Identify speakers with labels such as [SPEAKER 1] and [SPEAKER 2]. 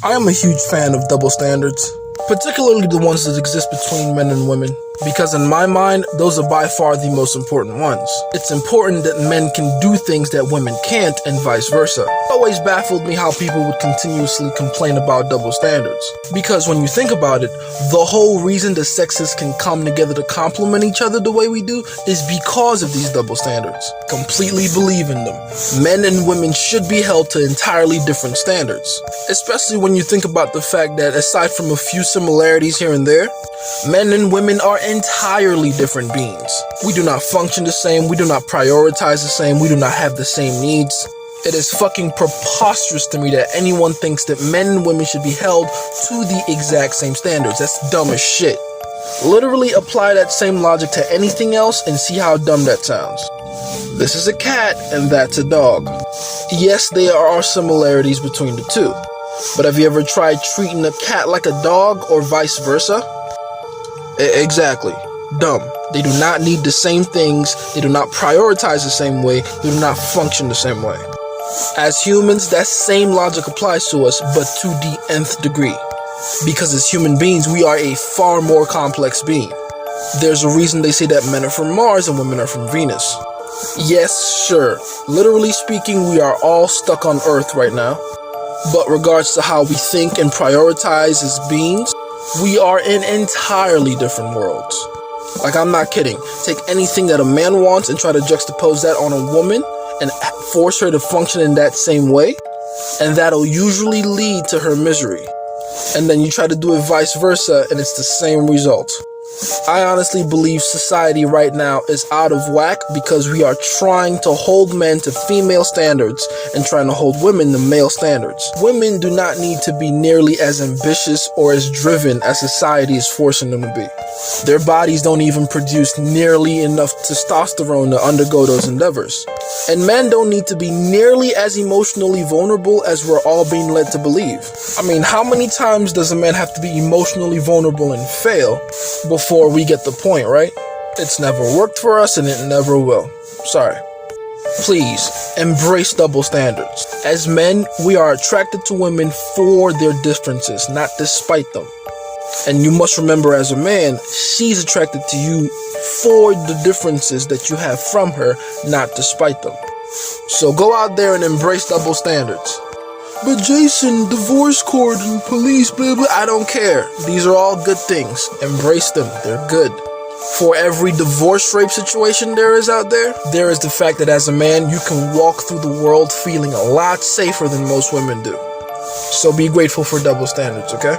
[SPEAKER 1] I am a huge fan of double standards, particularly the ones that exist between men and women, because in my mind, those are by far the most important ones. It's important that men can do things that women can't and vice versa. It always baffled me how people would continuously complain about double standards, because when you think about it, the whole reason the sexes can come together to complement each other the way we do is because of these double standards. Completely believe in them. Men and women should be held to entirely different standards, especially when you think about the fact that aside from a few similarities here and there, men and women are entirely different beings. We do not function the same, we do not prioritize the same, we do not have the same needs. It is fucking preposterous to me that anyone thinks that men and women should be held to the exact same standards. That's dumb as shit. Literally apply that same logic to anything else and see how dumb that sounds. This is a cat and that's a dog. Yes, there are similarities between the two, but have you ever tried treating a cat like a dog or vice versa? Exactly. Dumb. They do not need the same things, they do not prioritize the same way, they do not function the same way. As humans, that same logic applies to us, but to the nth degree. Because as human beings, we are a far more complex being. There's a reason they say that men are from Mars and women are from Venus. Yes, sure. Literally speaking, we are all stuck on Earth right now. But regards to how we think and prioritize as beings, we are in entirely different worlds. Like, I'm not kidding. Take anything that a man wants and try to juxtapose that on a woman and force her to function in that same way, and that'll usually lead to her misery. And then you try to do it vice versa, and it's the same result. I honestly believe society right now is out of whack because we are trying to hold men to female standards and trying to hold women to male standards. Women do not need to be nearly as ambitious or as driven as society is forcing them to be. Their bodies don't even produce nearly enough testosterone to undergo those endeavors. And men don't need to be nearly as emotionally vulnerable as we're all being led to believe. I mean, how many times does a man have to be emotionally vulnerable and fail before we get the point, right? It's never worked for us and it never will. Sorry. Please, embrace double standards. As men, we are attracted to women for their differences, not despite them. And you must remember, as a man, she's attracted to you for the differences that you have from her, not despite them. So go out there and embrace double standards. But Jason, divorce court and police, blah, blah, I don't care. These are all good things. Embrace them. They're good. For every divorce rape situation there is out there, there is the fact that as a man, you can walk through the world feeling a lot safer than most women do. So be grateful for double standards, okay?